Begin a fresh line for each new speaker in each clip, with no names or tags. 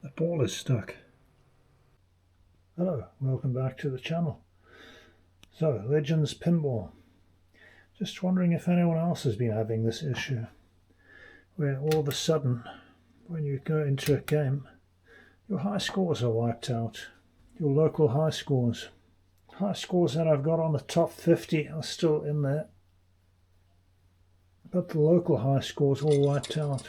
The ball is stuck. Hello, welcome back to the channel. So, Legends Pinball. Just wondering if anyone else has been having this issue, where all of a sudden, when you go into a game, your high scores are wiped out. Your local high scores. High scores that I've got on the top 50 are still in there, but the local high scores all wiped out.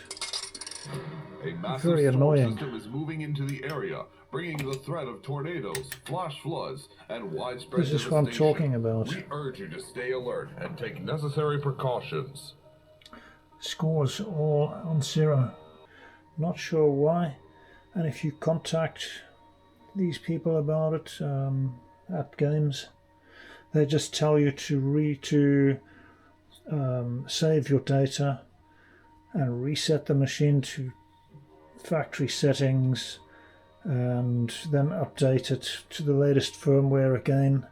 A massive
Very
storm
annoying.
system is moving into the area, bringing the threat of tornadoes, flash floods, and widespread
This is what I'm talking about.
We urge you to stay alert and take necessary precautions.
Scores all on 0. Not sure why, and if you contact these people about it at games, they just tell you to save your data and reset the machine to factory settings and then update it to the latest firmware again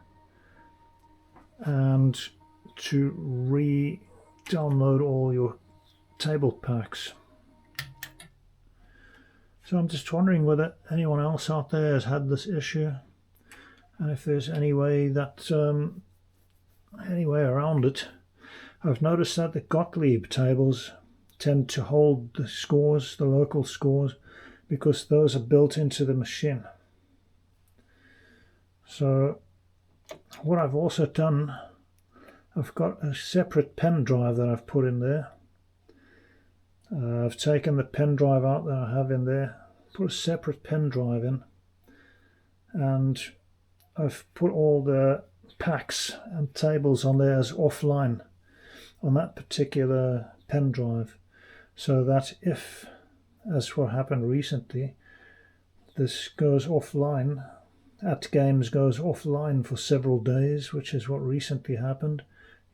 and to re-download all your table packs. So I'm just wondering whether anyone else out there has had this issue, and if there's any way that any way around it. I've noticed that the Gottlieb tables tend to hold the scores, the local scores, because those are built into the machine. So what I've also done, I've got a separate pen drive that I've put in there. I've taken the pen drive out that I have in there, put a separate pen drive in, and I've put all the packs and tables on there as offline on that particular pen drive, so that if, as what happened recently, this goes offline, at games goes offline for several days, which is what recently happened,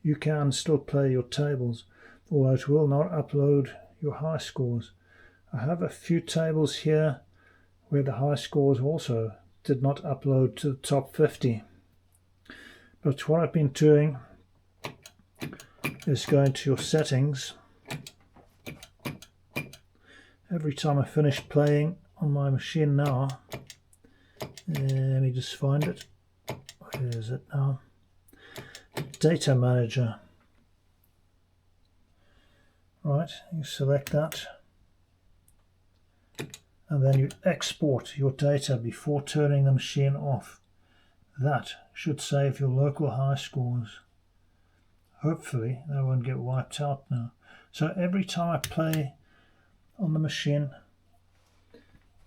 you can still play your tables, although it will not upload your high scores. I have a few tables here where the high scores also did not upload to the top 50. But what I've been doing is going to your settings. Every time I finish playing on my machine now, let me just find it. Where is it now? Data Manager. Right, you select that, and then you export your data before turning the machine off. That should save your local high scores. Hopefully they won't get wiped out now. So every time I play on the machine,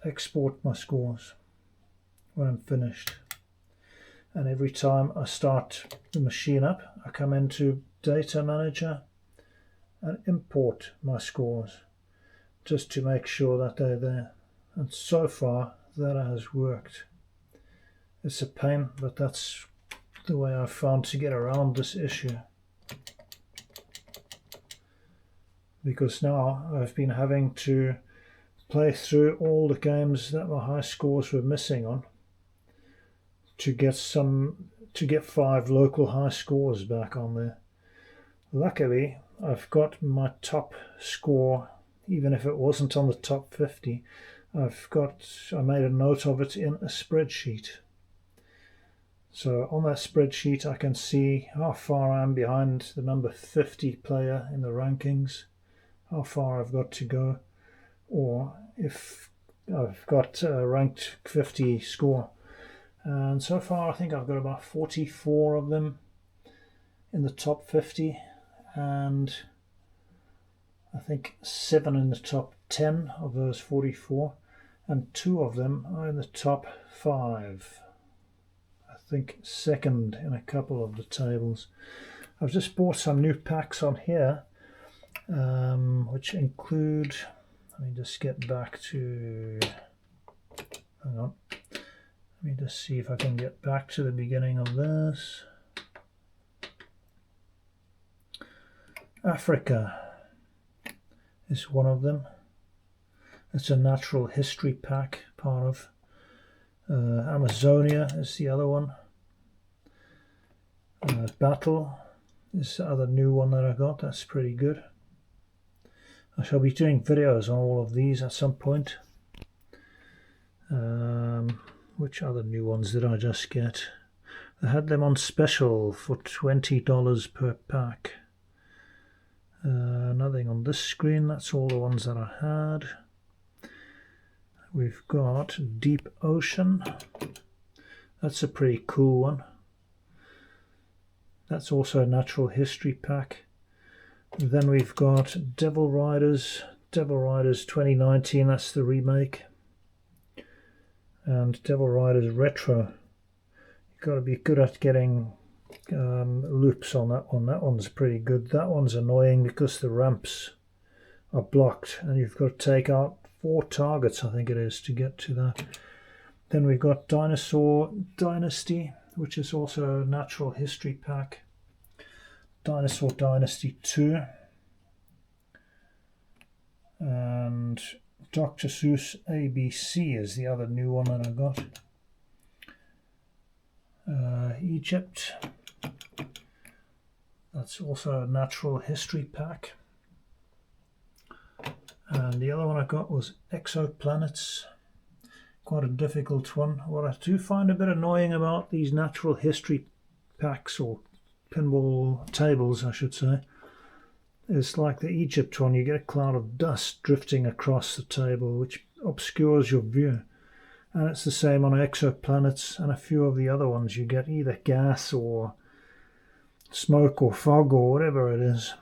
export my scores when I'm finished. And every time I start the machine up, I come into Data Manager and import my scores just to make sure that they're there. And so far that has worked. It's a pain, but that's the way I've found to get around this issue. Because now I've been having to play through all the games that my high scores were missing on to get 5 local high scores back on there. Luckily, I've got my top score, even if it wasn't on the top 50. I made a note of it in a spreadsheet. So on that spreadsheet I can see how far I am behind the number 50 player in the rankings, how far I've got to go, or if I've got a ranked 50 score. And so far I think I've got about 44 of them in the top 50, and I think 7 in the top 10 of those 44, and 2 of them are in the top 5. I think second in a couple of the tables. I've just bought some new packs on here, which include, let me just get back to, hang on, let me just see if I can get back to the beginning of this. Africa is one of them. It's a natural history pack, part of. Amazonia is the other one. Battle is the other new one that I got. That's pretty good. I shall be doing videos on all of these at some point. which other new ones did I just get? I had them on special for $20 per pack. Nothing on this screen, that's all the ones that I had. We've got Deep Ocean. That's a pretty cool one. That's also a natural history pack. Then we've got Devil Riders 2019, that's the remake. And Devil Riders Retro. You've got to be good at getting loops on that one. That one's pretty good. That one's annoying because the ramps are blocked and you've got to take out 4 targets, I think it is, to get to that. Then we've got Dinosaur Dynasty, which is also a natural history pack. Dinosaur Dynasty 2. And Dr. Seuss ABC is the other new one that I got. Egypt. That's also a natural history pack. And the other one I got was Exoplanets. Quite a difficult one. What I do find a bit annoying about these natural history packs, or pinball tables I should say, is like the Egypt one, you get a cloud of dust drifting across the table which obscures your view. And it's the same on Exoplanets and a few of the other ones. You get either gas or smoke or fog or whatever it is,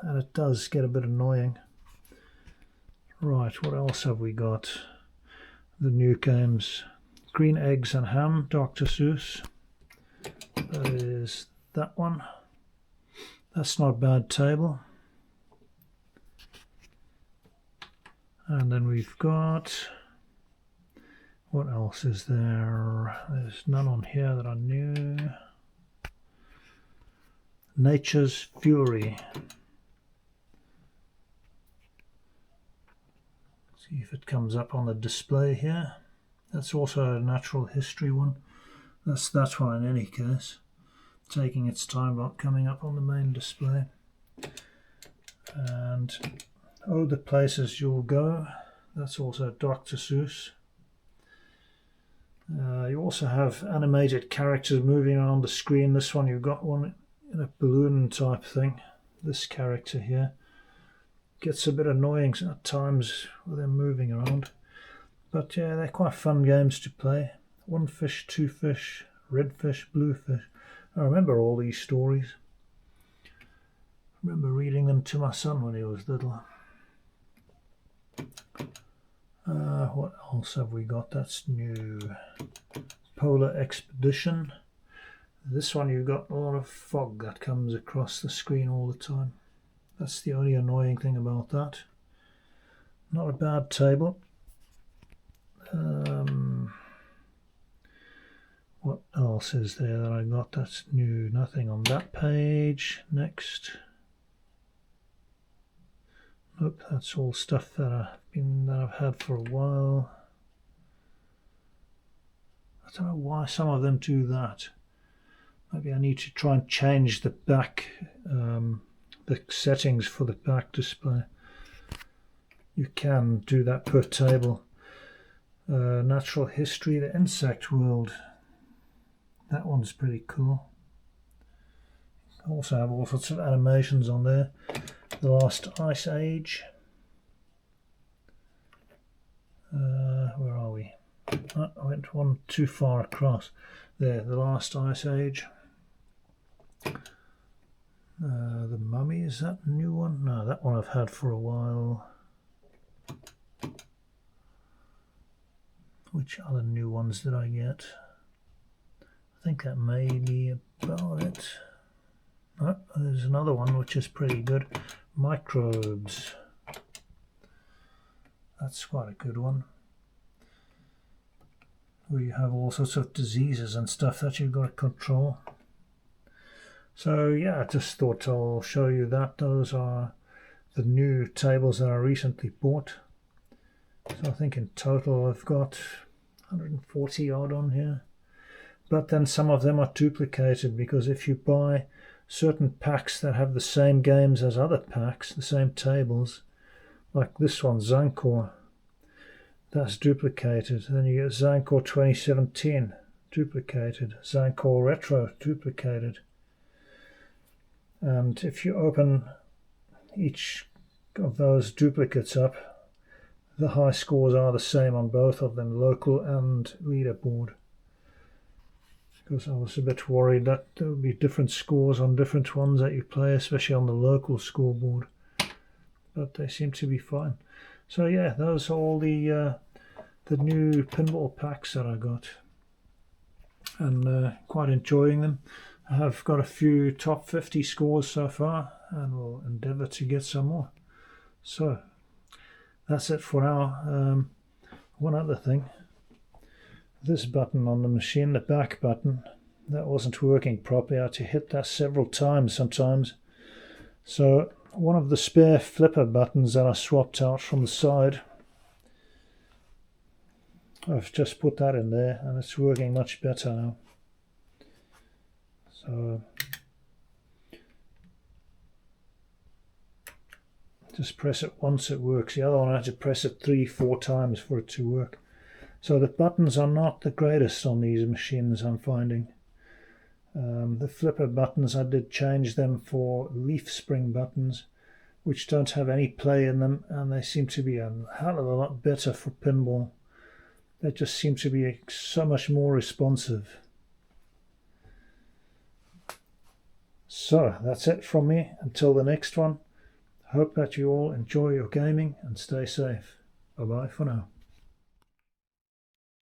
and it does get a bit annoying. Right, what else have we got? The new games. Green Eggs and Ham, Dr. Seuss. That is that one. That's not a bad table. And then we've got, what else is there? There's none on here that I knew. Nature's Fury. See if it comes up on the display here. That's also a natural history one. That's that one in any case. Taking its time about coming up on the main display. And Oh, the Places You'll Go. That's also Dr. Seuss. You also have animated characters moving around the screen. This one you've got one in a balloon type thing. This character here gets a bit annoying at times with them moving around. But yeah, they're quite fun games to play. One fish, two fish, red fish, blue fish. I remember all these stories. I remember reading them to my son when he was little. What else have we got that's new? Polar Expedition. This one you've got a lot of fog that comes across the screen all the time. That's the only annoying thing about that. Not a bad table. What else is there that I got that's new? Nothing on that page. Next. Nope, that's all stuff that I've had for a while. I don't know why some of them do that. Maybe I need to try and change the back, the settings for the back display. You can do that per table. Natural History, the Insect World. That one's pretty cool. Also have all sorts of animations on there. The Last Ice Age. Where are we? Oh, I went one too far across. There, The Last Ice Age. The Mummy, is that a new one? No, that one I've had for a while. Which other new ones did I get? I think that may be about it. Oh, there's another one which is pretty good. Microbes. That's quite a good one. Where you have all sorts of diseases and stuff that you've got to control. So yeah, I just thought I'll show you that. Those are the new tables that I recently bought. So I think in total I've got 140 odd on here. But then some of them are duplicated, because if you buy certain packs that have the same games as other packs, the same tables, like this one, Zankor, That's duplicated. Then you get Zancor 2017, duplicated. Zancor Retro, duplicated. And if you open each of those duplicates up, the high scores are the same on both of them, local and leaderboard. Because I was a bit worried that there would be different scores on different ones that you play, especially on the local scoreboard. But they seem to be fine. So yeah, those are all the new pinball packs that I got, and quite enjoying them. I have got a few top 50 scores so far, and will endeavour to get some more. So that's it for now. One other thing, this button on the machine, the back button, that wasn't working properly. I had to hit that several times sometimes. So one of the spare flipper buttons that I swapped out from the side, I've just put that in there and it's working much better now. So just press it once, it works. The other one I had to press it 3-4 times for it to work. So the buttons are not the greatest on these machines, I'm finding. The flipper buttons, I did change them for leaf spring buttons, which don't have any play in them, and they seem to be a hell of a lot better for pinball. They just seem to be so much more responsive. So that's it from me. Until the next one, hope that you all enjoy your gaming and stay safe. Bye bye for now.